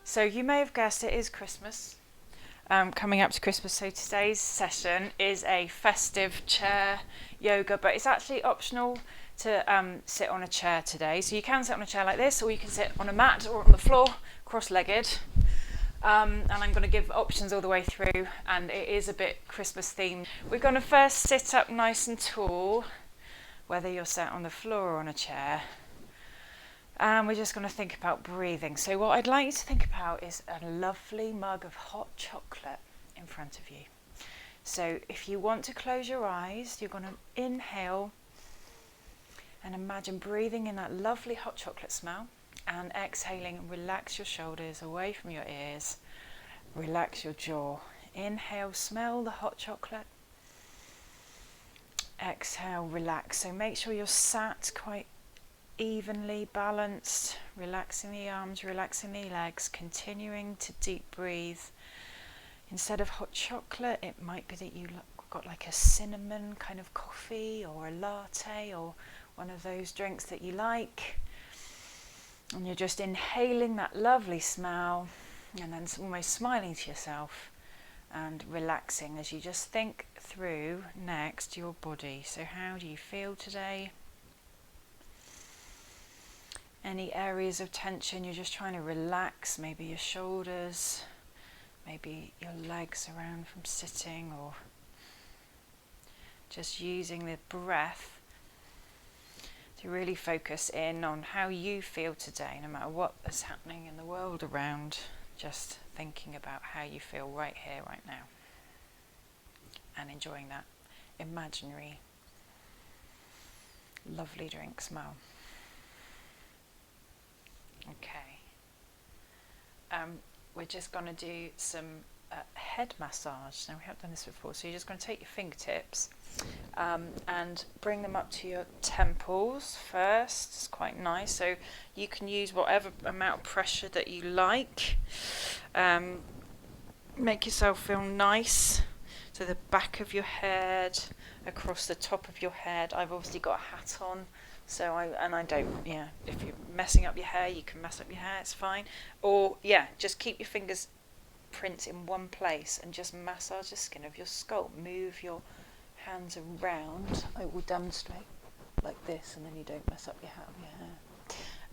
So you may have guessed it is Christmas, coming up to Christmas. So today's session is a festive chair yoga, but it's actually optional to sit on a chair today. So you can sit on a chair like this, or you can sit on a mat or on the floor, cross-legged. And I'm going to give options all the way through, and it is a bit Christmas themed. We're going to first sit up nice and tall, whether you're sat on the floor or on a chair. And we're just going to think about breathing. So what I'd like you to think about is a lovely mug of hot chocolate in front of you. So if you want to close your eyes, you're going to inhale and imagine breathing in that lovely hot chocolate smell, and exhaling and relax your shoulders away from your ears. Relax your jaw. Inhale, smell the hot chocolate. Exhale, relax. So make sure you're sat quite evenly balanced, relaxing the arms, relaxing the legs, continuing to deep breathe. Instead of hot chocolate, it might be that you got like a cinnamon kind of coffee or a latte or one of those drinks that you like, and you're just inhaling that lovely smell and then almost smiling to yourself and relaxing as you just think through next your body. So how do you feel today? Any areas of tension you're just trying to relax, maybe your shoulders, maybe your legs around from sitting, or just using the breath to really focus in on how you feel today, no matter what is happening in the world around, just thinking about how you feel right here, right now, and enjoying that imaginary, lovely drink smell. Okay. We're just going to do some head massage. Now, we haven't done this before, so you're just going to take your fingertips and bring them up to your temples first. It's quite nice. So you can use whatever amount of pressure that you like. Make yourself feel nice. So the back of your head, across the top of your head. I've obviously got a hat on. So I don't, if you're messing up your hair, you can mess up your hair, it's fine. Or, just keep your fingers prints in one place and just massage the skin of your skull. Move your hands around. I will demonstrate like this, and then you don't mess up your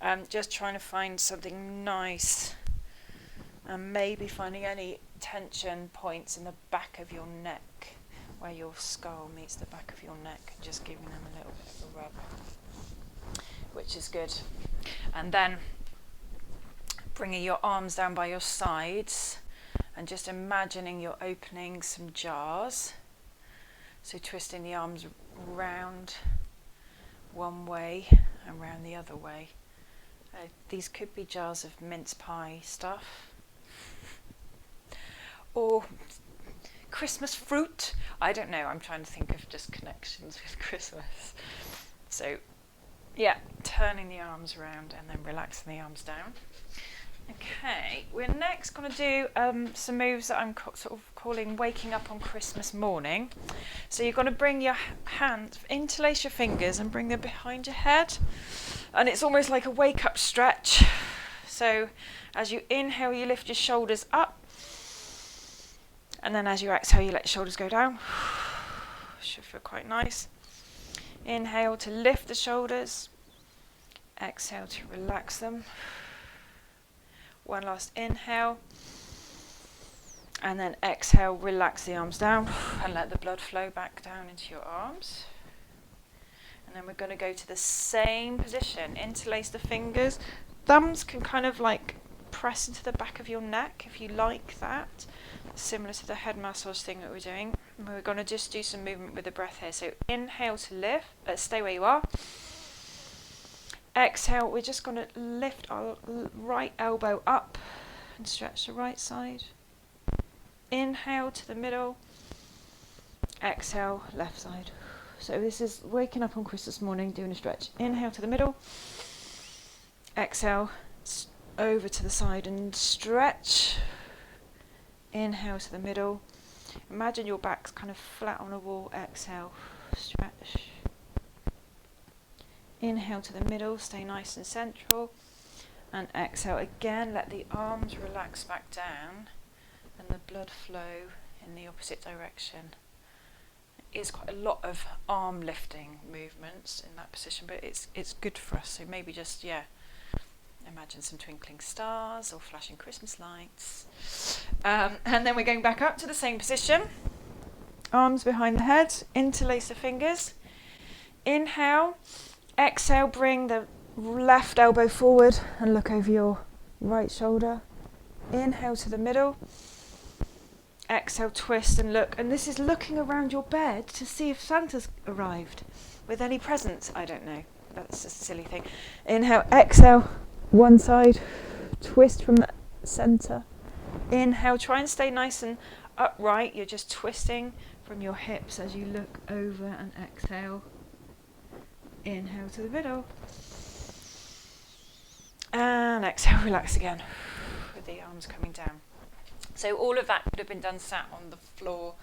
hair. Just trying to find something nice, and maybe finding any tension points in the back of your neck, where your skull meets the back of your neck, and just giving them a little bit of a rub, which is good. And then bringing your arms down by your sides and just imagining you're opening some jars. So twisting the arms round one way and round the other way. These could be jars of mince pie stuff, or Christmas fruit. I don't know, I'm trying to think of just connections with Christmas. So turning the arms around and then relaxing the arms down. Okay, we're next going to do some moves that I'm sort of calling waking up on Christmas morning. So you're going to bring your hands, interlace your fingers and bring them behind your head. And it's almost like a wake up stretch. So as you inhale, you lift your shoulders up. And then as you exhale, you let your shoulders go down. Should feel quite nice. Inhale to lift the shoulders. Exhale to relax them. One last inhale. And then exhale, relax the arms down and let the blood flow back down into your arms. And then we're going to go to the same position. Interlace the fingers. Thumbs can kind of like press into the back of your neck if you like that. Similar to the head massage thing that we're doing. And we're going to just do some movement with the breath here. So inhale to lift. Stay where you are. Exhale, we're just going to lift our right elbow up and stretch the right side. Inhale to the middle. Exhale, left side. So this is waking up on Christmas morning, doing a stretch. Inhale to the middle. Exhale, over to the side and stretch. Inhale to the middle. Imagine your back's kind of flat on a wall. Exhale, stretch. Inhale to the middle, stay nice and central. And exhale again, let the arms relax back down and the blood flow in the opposite direction. It is quite a lot of arm lifting movements in that position, but it's good for us. So maybe just, imagine some twinkling stars or flashing Christmas lights. And then we're going back up to the same position. Arms behind the head, interlace the fingers. Inhale, exhale, bring the left elbow forward and look over your right shoulder. Inhale to the middle. Exhale, twist and look. And this is looking around your bed to see if Santa's arrived with any presents. I don't know. That's a silly thing. Inhale, exhale, one side. Twist from the centre. Inhale, try and stay nice and upright. You're just twisting from your hips as you look over and exhale. Inhale to the middle. And exhale, relax again with the arms coming down. So all of that could have been done sat on the floor,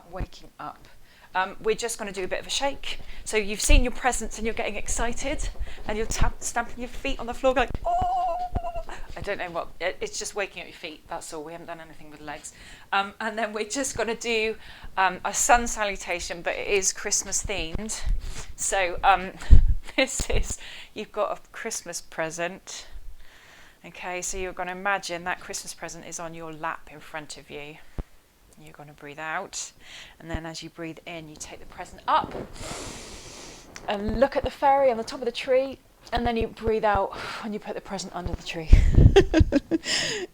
waking up. We're just going to do a bit of a shake. So you've seen your presents and you're getting excited and you're stamping your feet on the floor going, oh! I don't know what, it's just waking up your feet, that's all. We haven't done anything with legs. And then we're just going to do a sun salutation, but it is Christmas themed. So this is, you've got a Christmas present. Okay, so you're going to imagine that Christmas present is on your lap in front of you. You're going to breathe out, and then as you breathe in, you take the present up and look at the fairy on the top of the tree, and then you breathe out and you put the present under the tree.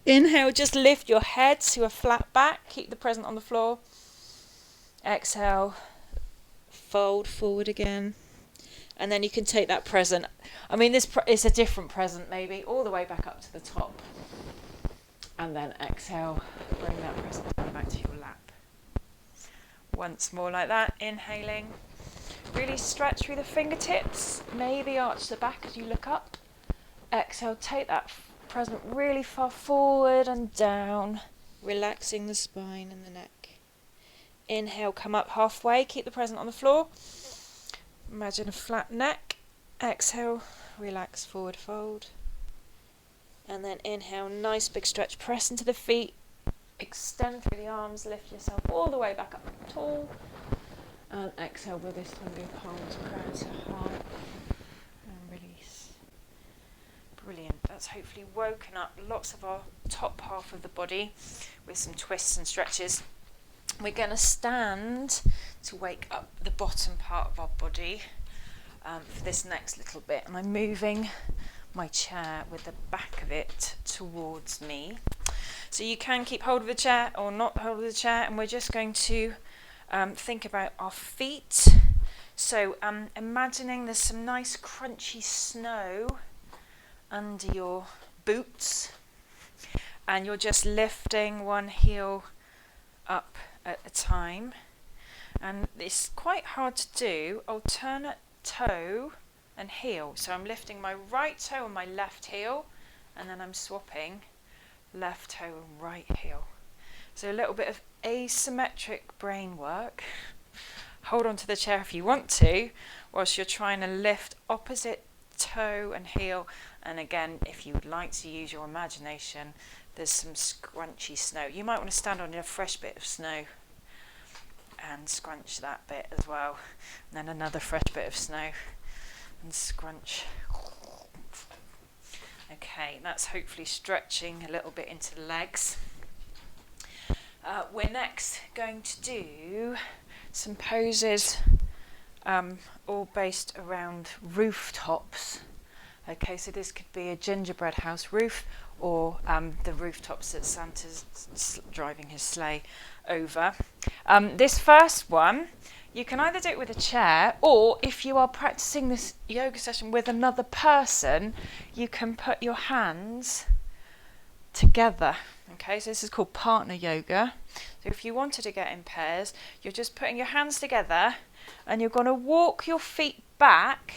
Inhale, just lift your head to a flat back, keep the present on the floor. Exhale, fold forward again. And then you can take that present. I mean, this is a different present, maybe, all the way back up to the top. And then exhale, bring that present back to your lap. Once more like that, inhaling. Really stretch through the fingertips. Maybe arch the back as you look up. Exhale, take that present really far forward and down, relaxing the spine and the neck. Inhale, come up halfway, keep the present on the floor. Imagine a flat neck. Exhale, relax, forward fold. And then inhale, nice big stretch, press into the feet. Extend through the arms, lift yourself all the way back up tall. And exhale with this time, bring palms crown to heart. And release. Brilliant. That's hopefully woken up lots of our top half of the body with some twists and stretches. We're going to stand to wake up the bottom part of our body for this next little bit. And I'm moving my chair with the back of it towards me. So you can keep hold of the chair or not hold of the chair, and we're just going to think about our feet. So imagining there's some nice crunchy snow under your boots, and you're just lifting one heel up at a time, and it's quite hard to do. Alternate toe and heel. So I'm lifting my right toe and my left heel, and then I'm swapping left toe and right heel. So a little bit of asymmetric brain work. Hold on to the chair if you want to, whilst you're trying to lift opposite toe and heel. And again, if you would like to use your imagination, there's some scrunchy snow. You might want to stand on a fresh bit of snow and scrunch that bit as well. And then another fresh bit of snow and scrunch. Okay, that's hopefully stretching a little bit into the legs. We're next going to do some poses all based around rooftops. Okay, so this could be a gingerbread house roof, or the rooftops that Santa's driving his sleigh over. This first one, you can either do it with a chair, or if you are practicing this yoga session with another person, you can put your hands together. Okay, so this is called partner yoga. So if you wanted to get in pairs, you're just putting your hands together and you're going to walk your feet back,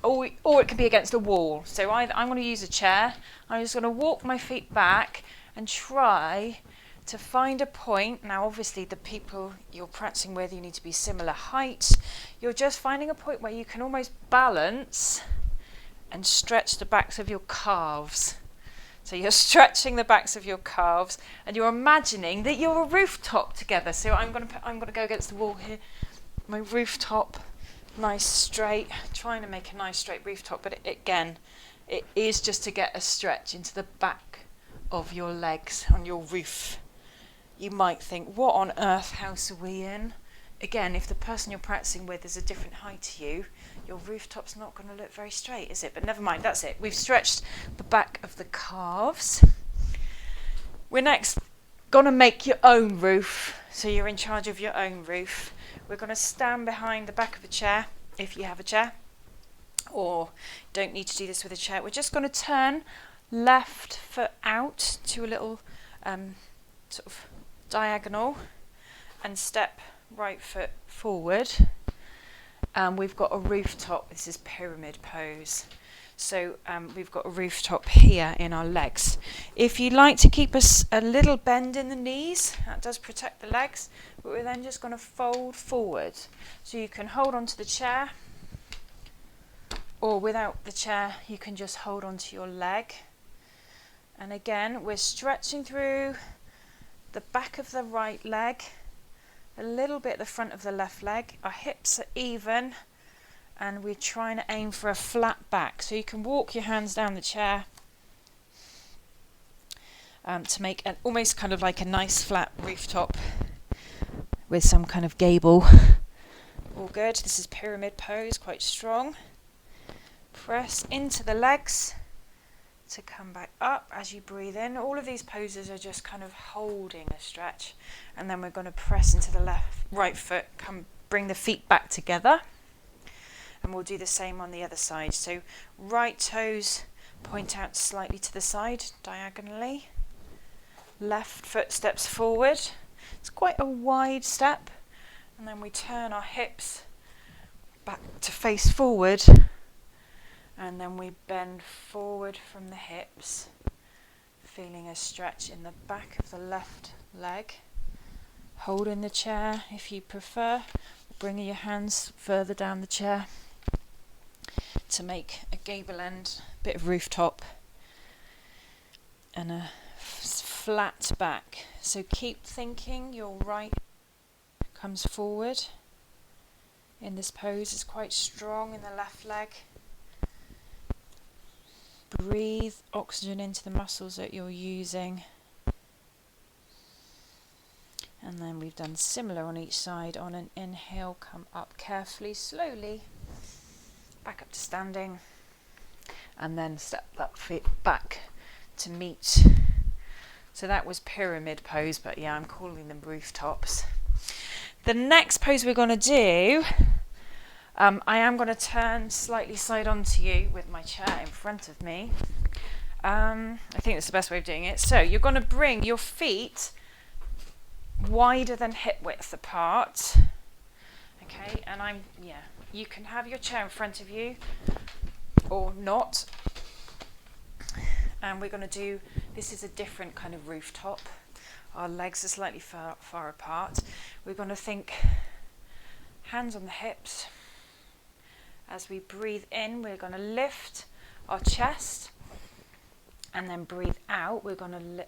or it can be against a wall. So I'm going to use a chair. I'm just going to walk my feet back and try to find a point. Now obviously the people you're practicing with, you need to be similar height. You're just finding a point where you can almost balance and stretch the backs of your calves. So you're stretching the backs of your calves and you're imagining that you're a rooftop together. So I'm going to go against the wall here. My rooftop, nice straight, trying to make a nice straight rooftop, but it is just to get a stretch into the back of your legs on your roof. You might think, what on earth house are we in? Again, if the person you're practicing with is a different height to you, your rooftop's not going to look very straight, is it? But never mind, that's it. We've stretched the back of the calves. We're next going to make your own roof. So you're in charge of your own roof. We're going to stand behind the back of a chair, if you have a chair, or don't need to do this with a chair. We're just going to turn left foot out to a little sort of diagonal and step right foot forward. We've got a rooftop. This is pyramid pose. So we've got a rooftop here in our legs. If you like to keep a little bend in the knees, that does protect the legs, but we're then just going to fold forward. So you can hold onto the chair, or without the chair, you can just hold onto your leg. And again, we're stretching through the back of the right leg, a little bit the front of the left leg. Our hips are even, and we're trying to aim for a flat back. So you can walk your hands down the chair to make almost kind of like a nice flat rooftop with some kind of gable. All good. This is pyramid pose, quite strong. Press into the legs to come back up as you breathe in. All of these poses are just kind of holding a stretch, and then we're going to press into the right foot, bring the feet back together, and we'll do the same on the other side. So right toes point out slightly to the side diagonally, left foot steps forward. It's quite a wide step, and then we turn our hips back to face forward, and then we bend forward from the hips, feeling a stretch in the back of the left leg. Hold in the chair if you prefer, bringing your hands further down the chair to make a gable end, bit of rooftop, and a flat back. So keep thinking your right comes forward in this pose. It's quite strong in the left leg. Breathe oxygen into the muscles that you're using. And then we've done similar on each side. On an inhale, come up carefully, slowly, back up to standing, and then step that foot back to meet. So that was pyramid pose, but yeah, I'm calling them rooftops. The next pose we're going to do, I am going to turn slightly side on to you with my chair in front of me. I think that's the best way of doing it. So you're going to bring your feet wider than hip width apart. Okay, and you can have your chair in front of you or not. And we're going to do, this is a different kind of rooftop. Our legs are slightly far apart. We're going to think hands on the hips. As we breathe in, we're going to lift our chest, and then breathe out. We're going to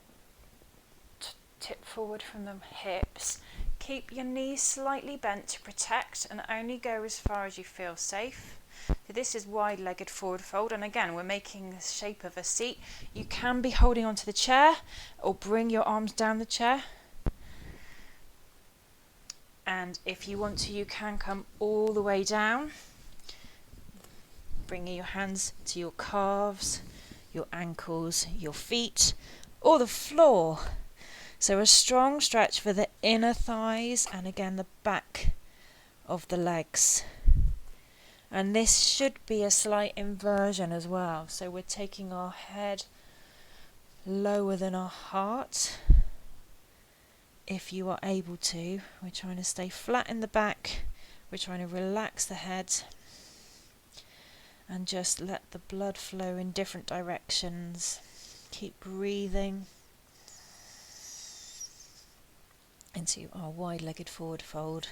tip forward from the hips. Keep your knees slightly bent to protect, and only go as far as you feel safe. So this is wide-legged forward fold, and again, we're making the shape of a seat. You can be holding onto the chair, or bring your arms down the chair. And if you want to, you can come all the way down, bringing your hands to your calves, your ankles, your feet, or the floor. So a strong stretch for the inner thighs and again the back of the legs. And this should be a slight inversion as well. So we're taking our head lower than our heart. If you are able to, we're trying to stay flat in the back. We're trying to relax the head and just let the blood flow in different directions. Keep breathing into our wide-legged forward fold,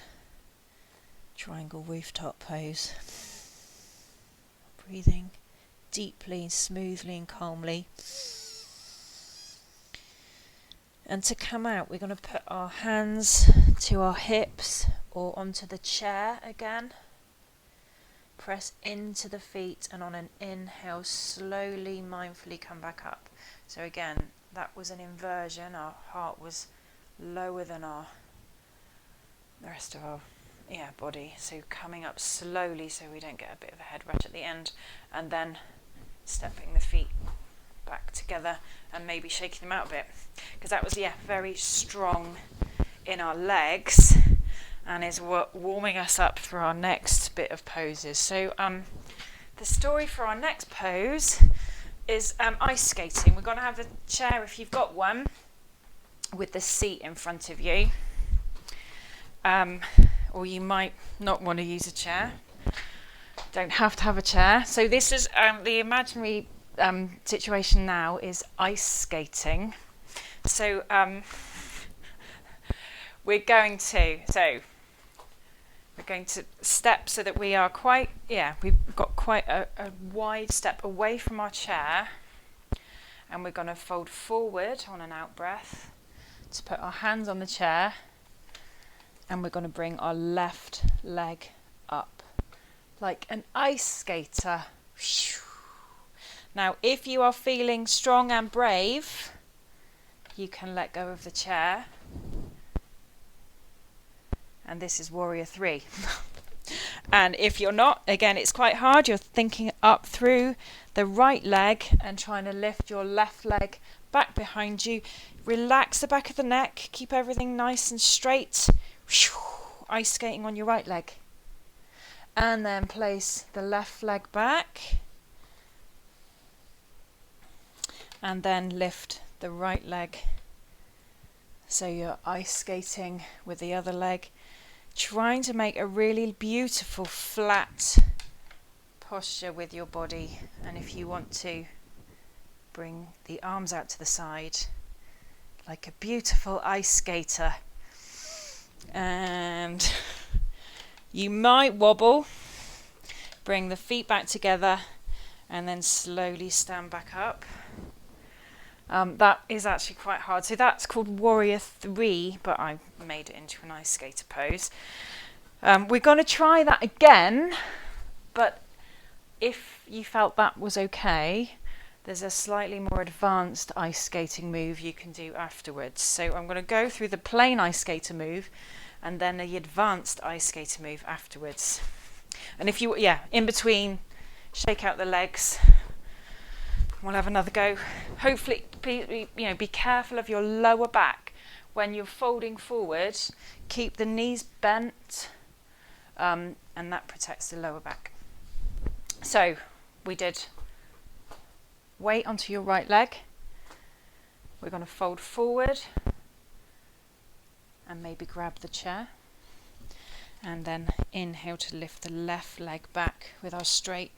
triangle rooftop pose. Breathing deeply, smoothly and calmly. And to come out, we're going to put our hands to our hips or onto the chair again. Press into the feet, and on an inhale, slowly, mindfully come back up. So again, that was an inversion. Our heart was lower than the rest of our body. So coming up slowly so we don't get a bit of a head rush at the end, and then stepping the feet back together and maybe shaking them out a bit, because that was very strong in our legs and is warming us up for our next bit of poses. So the story for our next pose is ice skating. We're going to have a chair, if you've got one, with the seat in front of you, or you might not want to use a chair. Don't have to have a chair. So this is the imaginary situation now is ice skating. So we're going to step so that we are we've got quite a wide step away from our chair, and we're going to fold forward on an out breath to put our hands on the chair, and we're going to bring our left leg up like an ice skater. Now, if you are feeling strong and brave, you can let go of the chair. And this is Warrior 3. And if you're not, again, it's quite hard. You're thinking up through the right leg and trying to lift your left leg back behind you. Relax the back of the neck. Keep everything nice and straight. Ice skating on your right leg. And then place the left leg back. And then lift the right leg. So you're ice skating with the other leg. Trying to make a really beautiful flat posture with your body. And if you want to, bring the arms out to the side like a beautiful ice skater. And you might wobble. Bring the feet back together and then slowly stand back up. That is actually quite hard. So that's called Warrior 3, but I made it into an ice skater pose. We're going to try that again, but if you felt that was okay, there's a slightly more advanced ice skating move you can do afterwards. So I'm going to go through the plain ice skater move and then the advanced ice skater move afterwards. And if you, in between, shake out the legs. We'll have another go. Hopefully, be careful of your lower back when you're folding forward. Keep the knees bent, and that protects the lower back. So we did weight onto your right leg. We're going to fold forward and maybe grab the chair, and then inhale to lift the left leg back with our straight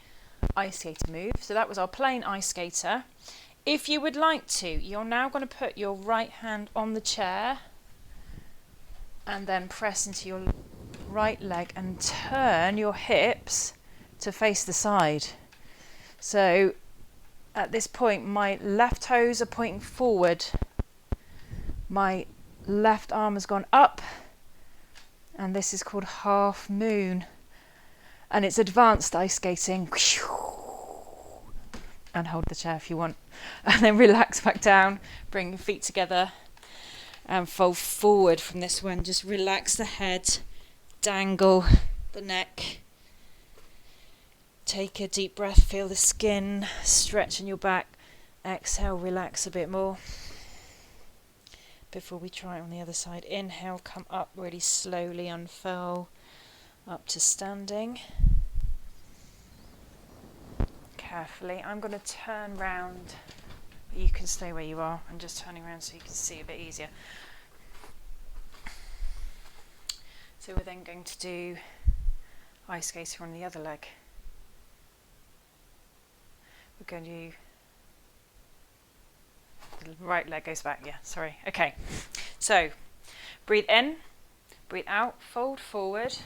ice skater move. So that was our plain ice skater. If you would like to, you're now going to put your right hand on the chair and then press into your right leg and turn your hips to face the side. So at this point, my left toes are pointing forward. My left arm has gone up, and this is called half moon. And it's advanced ice skating. And hold the chair if you want. And then relax back down. Bring your feet together. And fold forward from this one. Just relax the head. Dangle the neck. Take a deep breath. Feel the skin stretch in your back. Exhale, relax a bit more. Before we try it on the other side. Inhale, come up really slowly. Unfurl. Up to standing. Carefully. I'm going to turn round. You can stay where you are. I'm just turning around so you can see a bit easier. So we're then going to do ice skater on the other leg. We're going to do the right leg goes back. Sorry. Okay. So breathe in, breathe out, fold forward.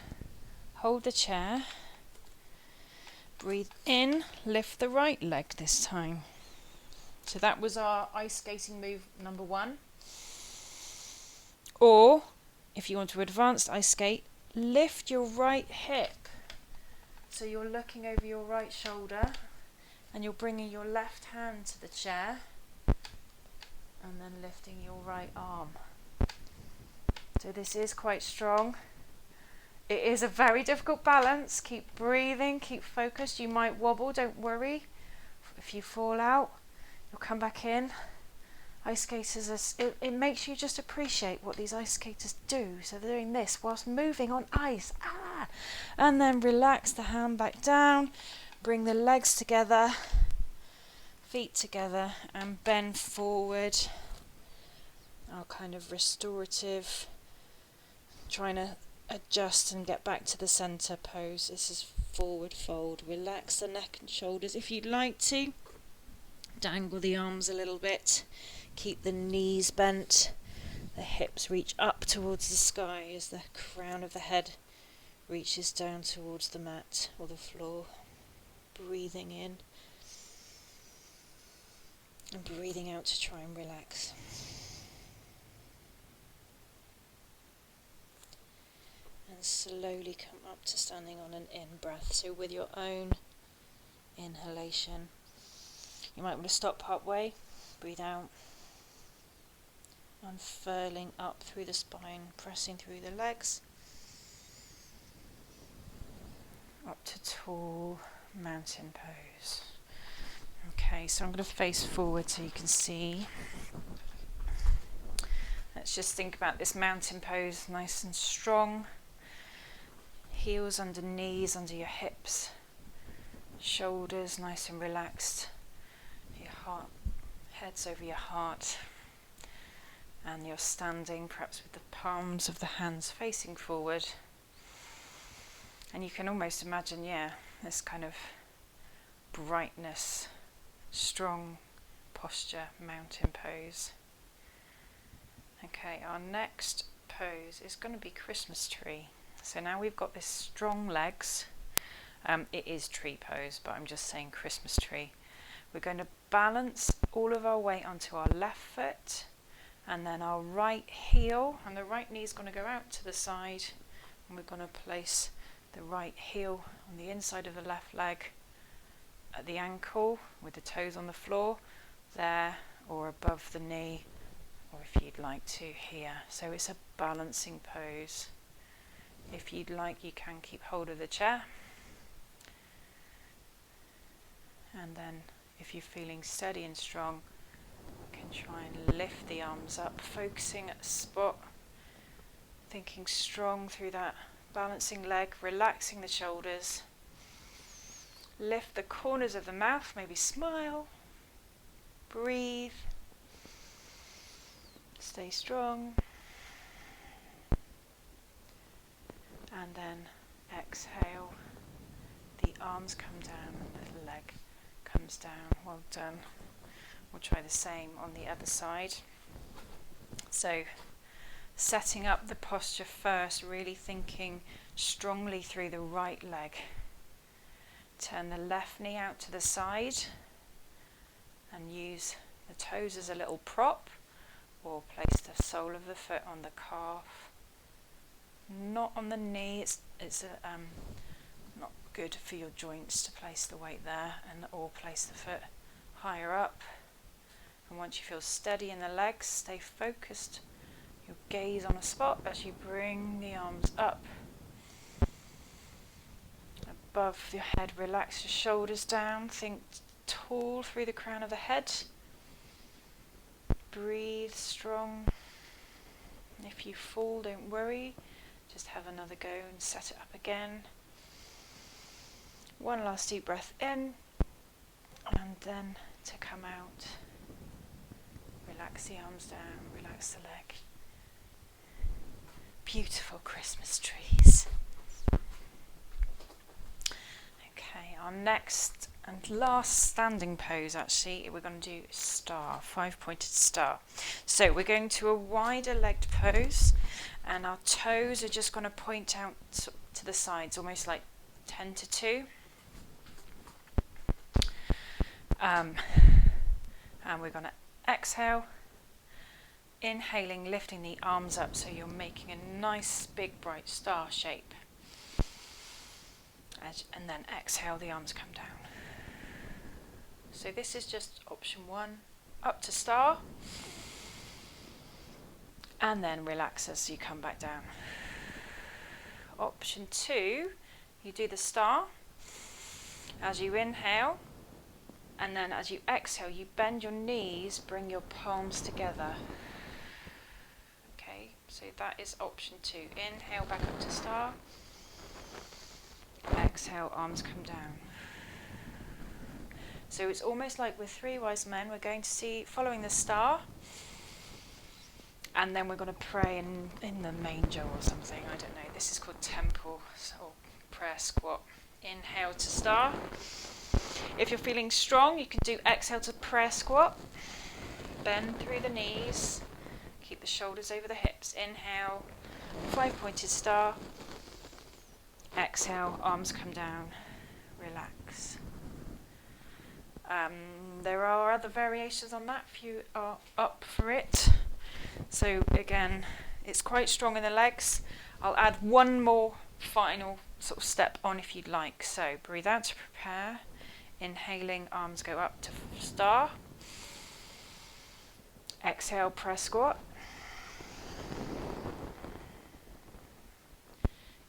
Hold the chair, Breathe in, lift the right leg this time. So that was our ice skating move number 1. Or, if you want to advanced ice skate, lift your right hip. So you're looking over your right shoulder and you're bringing your left hand to the chair and then lifting your right arm. So this is quite strong. It is a very difficult balance. Keep breathing, keep focused. You might wobble, don't worry. If you fall out, you'll come back in. Ice skaters, it makes you just appreciate what these ice skaters do. So they're doing this whilst moving on ice. And then relax the hand back down. Bring the legs together, feet together, and bend forward. Our kind of restorative, trying to adjust and get back to the center pose. This is forward fold. Relax the neck and shoulders if you'd like to. Dangle the arms a little bit. Keep the knees bent. The hips reach up towards the sky as the crown of the head reaches down towards the mat or the floor. Breathing in and breathing out to try and relax. And slowly come up to standing on an in-breath. So with your own inhalation, you might want to stop partway, breathe out, unfurling up through the spine, pressing through the legs, up to tall mountain pose. Okay, so I'm going to face forward so you can see. Let's just think about this mountain pose, nice and strong. Heels under knees, under your hips. Shoulders nice and relaxed. Your heart, head's over your heart. And you're standing perhaps with the palms of the hands facing forward. And you can almost imagine, this kind of brightness, strong posture, mountain pose. Okay, our next pose is going to be Christmas tree. So now we've got this strong legs. It is tree pose, but I'm just saying Christmas tree. We're going to balance all of our weight onto our left foot and then our right heel, and the right knee is going to go out to the side, and we're going to place the right heel on the inside of the left leg at the ankle with the toes on the floor there, or above the knee, or if you'd like to here. So it's a balancing pose. If you'd like, you can keep hold of the chair, and then if you're feeling steady and strong, you can try and lift the arms up, focusing at a spot, thinking strong through that balancing leg, relaxing the shoulders. Lift the corners of the mouth, maybe smile, breathe, stay strong, and then exhale. The arms come down, the leg comes down. Well done. We'll try the same on the other side. So setting up the posture first, really thinking strongly through the right leg. Turn the left knee out to the side and use the toes as a little prop, or place the sole of the foot on the calf, not on the knee. It's not good for your joints to place the weight there, or place the foot higher up. And once you feel steady in the legs, stay focused, your gaze on a spot as you bring the arms up above your head. Relax your shoulders down, think tall through the crown of the head, breathe strong. If you fall, don't worry, just have another go and set it up again. One last deep breath in, and then to come out. Relax the arms down, relax the leg. Beautiful Christmas trees. Okay, our next and last standing pose, actually, we're going to do star, 5-pointed star. So we're going to a wider legged pose, and our toes are just going to point out to the sides, almost like 10 to 2. And we're going to exhale, inhaling, lifting the arms up so you're making a nice big bright star shape. And then exhale, the arms come down. So this is just option 1, up to star, and then relax as you come back down. Option 2, you do the star as you inhale, and then as you exhale, you bend your knees, bring your palms together. Okay, so that is option 2. Inhale, back up to star. Exhale, arms come down. So it's almost like with 3 wise men, we're going to see, following the star, and then we're going to pray in the manger or something, I don't know. This is called temple or prayer squat. Inhale to star. If you're feeling strong, you can do exhale to prayer squat. Bend through the knees. Keep the shoulders over the hips. Inhale, 5-pointed star. Exhale, arms come down. Relax. There are other variations on that if you are up for it. So again, it's quite strong in the legs. I'll add one more final sort of step on if you'd like. So breathe out to prepare. Inhaling, arms go up to star. Exhale, press squat.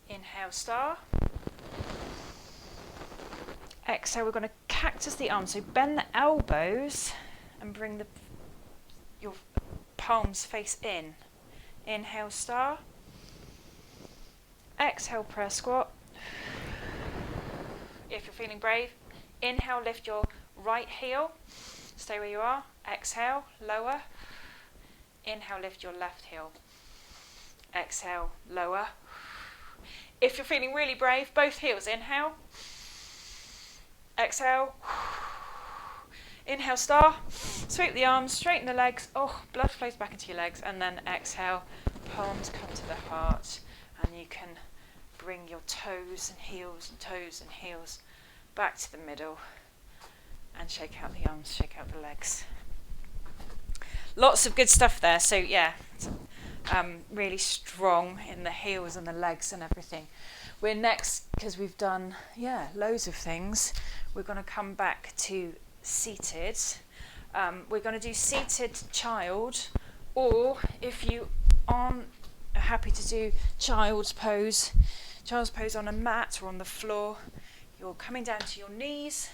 Inhale, star. Exhale, we're going to cactus the arms. So bend the elbows and bring your palms face in. Inhale, star. Exhale, press squat. If you're feeling brave, inhale, lift your right heel. Stay where you are. Exhale, lower. Inhale, lift your left heel. Exhale, lower. If you're feeling really brave, both heels. Inhale. Exhale. Inhale, star. Sweep the arms, straighten the legs. Oh, blood flows back into your legs. And then exhale, palms come to the heart. And you can bring your toes and heels back to the middle. And shake out the arms, shake out the legs. Lots of good stuff there. So yeah, really strong in the heels and the legs and everything. We're next, because we've done, loads of things, we're going to come back to seated. We're going to do seated child, or if you aren't happy to do child's pose on a mat or on the floor, you're coming down to your knees,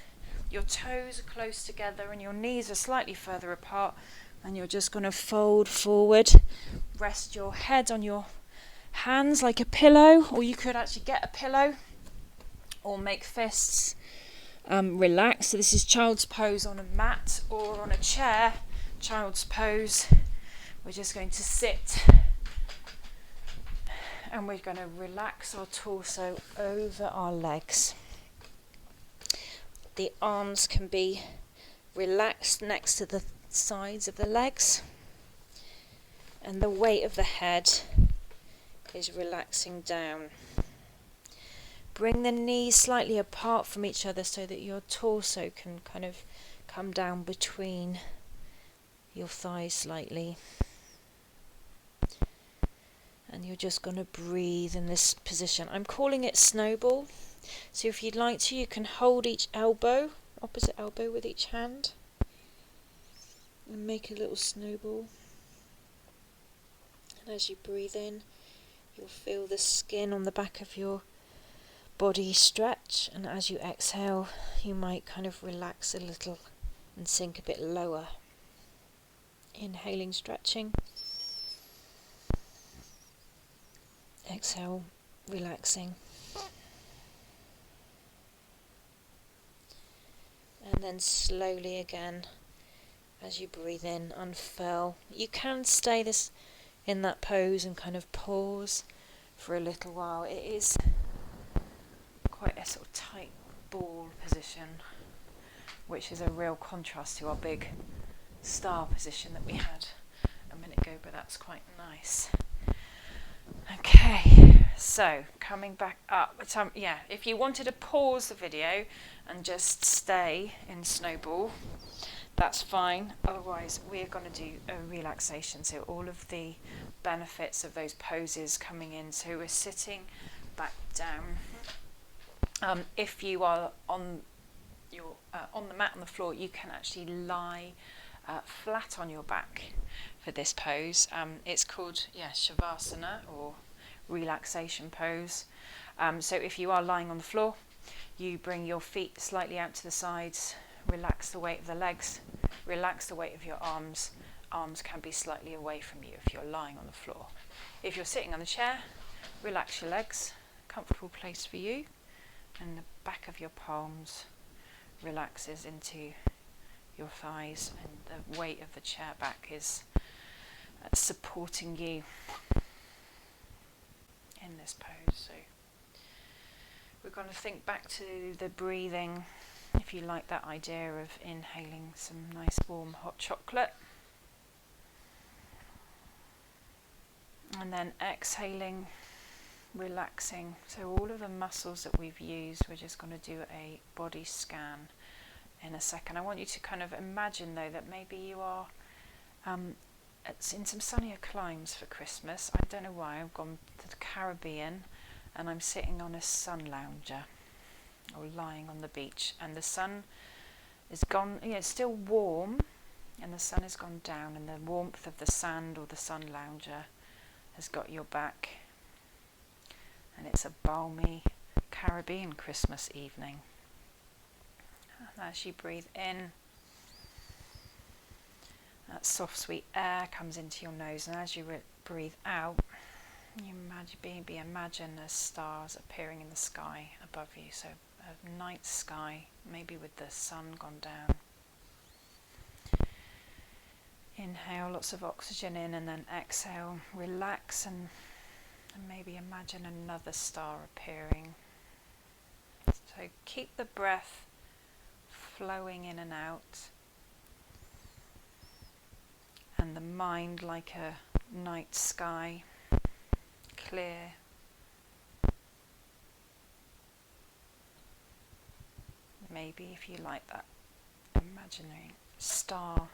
your toes are close together and your knees are slightly further apart, and you're just going to fold forward, rest your head on your hands like a pillow, or you could actually get a pillow or make fists. Relax. So this is child's pose on a mat or on a chair. Child's pose. We're just going to sit and we're going to relax our torso over our legs. The arms can be relaxed next to the sides of the legs, and the weight of the head is relaxing down. Bring the knees slightly apart from each other so that your torso can kind of come down between your thighs slightly. And you're just going to breathe in this position. I'm calling it snowball. So if you'd like to, you can hold each elbow, opposite elbow with each hand, and make a little snowball. And as you breathe in, you'll feel the skin on the back of your body stretch, and as you exhale, you might kind of relax a little and sink a bit lower. Inhaling, stretching. Exhale, relaxing. And then slowly again, as you breathe in, unfurl. You can stay in that pose and kind of pause for a little while. It is quite a sort of tight ball position, which is a real contrast to our big star position that we had a minute ago, but that's quite nice. Okay, so So coming back up, if you wanted to pause the video and just stay in Snowball, that's fine. Otherwise, we're going to do a relaxation. So all of the benefits of those poses coming in. So we're sitting back down. If you are on the mat on the floor, you can actually lie flat on your back for this pose. It's called Shavasana, or relaxation pose. So if you are lying on the floor, you bring your feet slightly out to the sides, relax the weight of the legs, relax the weight of your arms. Arms can be slightly away from you if you're lying on the floor. If you're sitting on the chair, relax your legs, comfortable place for you, and the back of your palms relaxes into your thighs, and the weight of the chair back is supporting you in this pose. So we're going to think back to the breathing, if you like that idea of inhaling some nice warm hot chocolate, and then exhaling, relaxing. So all of the muscles that we've used, we're just going to do a body scan in a second. I want you to kind of imagine, though, that maybe you are in some sunnier climes for Christmas. I don't know why. I've gone to the Caribbean and I'm sitting on a sun lounger or lying on the beach, and the sun is gone. It's still warm and the sun has gone down, and the warmth of the sand or the sun lounger has got your back, and it's a balmy Caribbean Christmas evening. And as you breathe in, that soft sweet air comes into your nose, and as you breathe out, you imagine there's stars appearing in the sky above you. So a night sky, maybe with the sun gone down. Inhale lots of oxygen in, and then exhale, relax, and maybe imagine another star appearing. So keep the breath flowing in and out, and the mind like a night sky, clear. Maybe, if you like, that imaginary star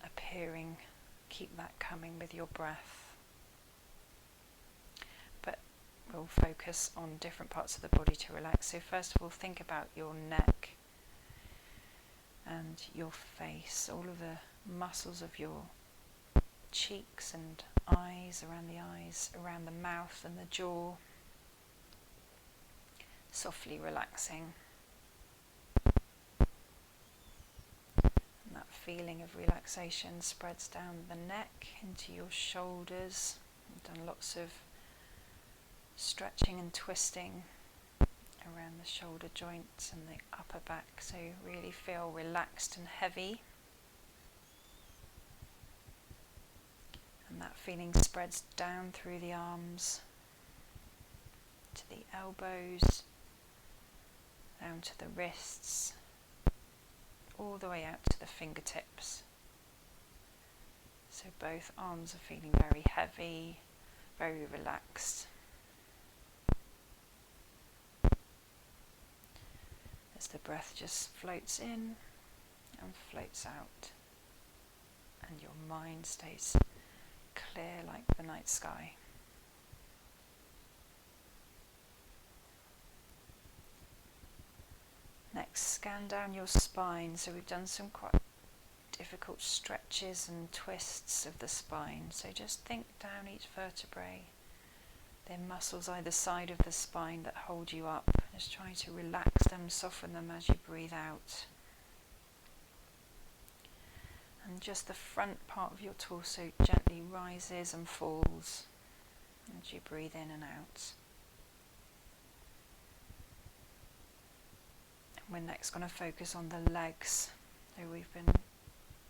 appearing, keep that coming with your breath. But we'll focus on different parts of the body to relax. So first of all, think about your neck and your face, all of the muscles of your cheeks and eyes, around the mouth and the jaw, softly relaxing. And that feeling of relaxation spreads down the neck into your shoulders. You've done lots of stretching and twisting around the shoulder joints and the upper back, so you really feel relaxed and heavy. And that feeling spreads down through the arms, to the elbows, down to the wrists, all the way out to the fingertips. So both arms are feeling very heavy, very relaxed. As the breath just floats in and floats out, and your mind stays clear like the night sky. Next, scan down your spine. So we've done some quite difficult stretches and twists of the spine. So just think down each vertebrae. There are muscles either side of the spine that hold you up. Just try to relax them, soften them as you breathe out. And just the front part of your torso gently rises and falls as you breathe in and out. We're next going to focus on the legs. So we've been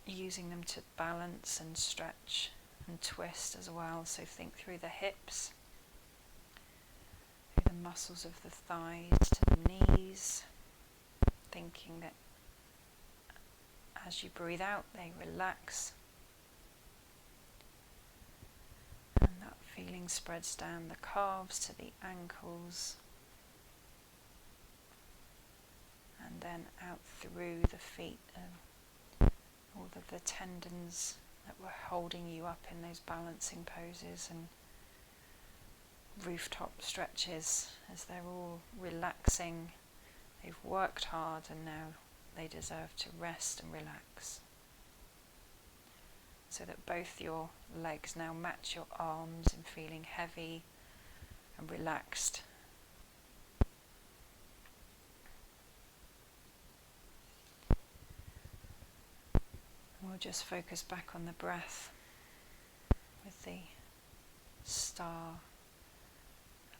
using them to balance and stretch and twist as well. So think through the hips, through the muscles of the thighs to the knees, thinking that as you breathe out they relax, and that feeling spreads down the calves to the ankles, and then out through the feet, and all of the tendons that were holding you up in those balancing poses and rooftop stretches, as they're all relaxing. They've worked hard and now they deserve to rest and relax, so that both your legs now match your arms in feeling heavy and relaxed. We'll just focus back on the breath with the star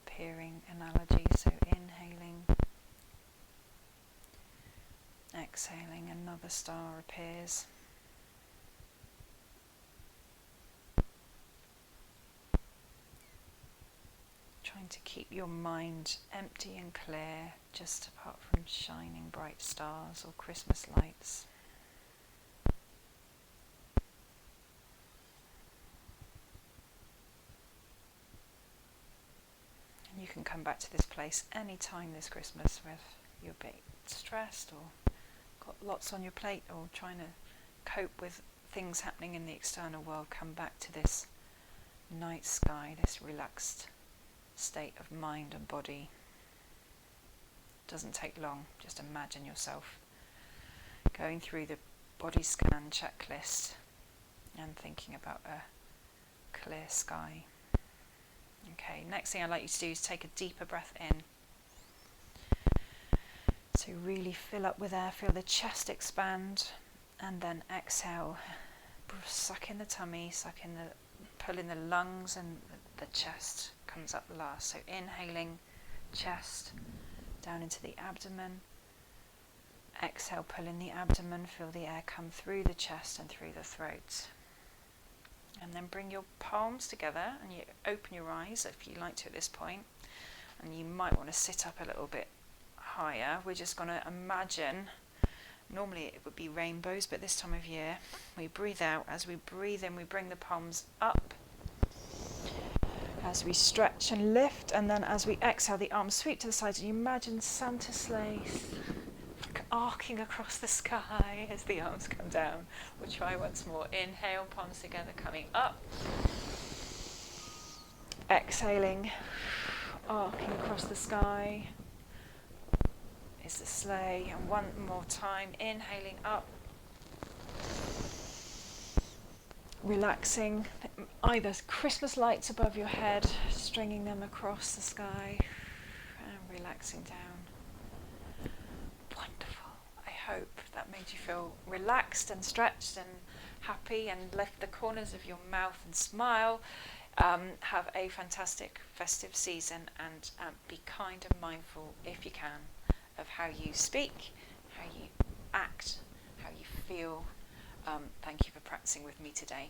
appearing analogy. So inhaling, exhaling, another star appears. Trying to keep your mind empty and clear, just apart from shining bright stars or Christmas lights. And you can come back to this place any time this Christmas, whether you're a bit stressed or got lots on your plate or trying to cope with things happening in the external world. Come back to this night sky, this relaxed state of mind and body. Doesn't take long. Just imagine yourself going through the body scan checklist and thinking about a clear sky. Okay, next thing I'd like you to do is take a deeper breath in. So really fill up with air, feel the chest expand, and then exhale. Suck in the tummy, pull in the lungs, and the chest comes up last. So inhaling, chest down into the abdomen. Exhale, pull in the abdomen, feel the air come through the chest and through the throat. And then bring your palms together and you open your eyes if you like to at this point. And you might want to sit up a little bit higher. We're just going to imagine, normally it would be rainbows, but this time of year we breathe out. As we breathe in, we bring the palms up. As we stretch and lift, and then as we exhale, the arms sweep to the sides, and you imagine Santa sleighs arcing across the sky as the arms come down. We'll try once more. Inhale, palms together, coming up. Exhaling, arcing across the sky is the sleigh. And one more time, inhaling up. Relaxing, either Christmas lights above your head, stringing them across the sky, and relaxing down. Wonderful. I hope that made you feel relaxed and stretched and happy, and lift the corners of your mouth and smile. Have a fantastic festive season, and be kind and mindful, if you can, of how you speak, how you act, how you feel. Thank you for practicing with me today.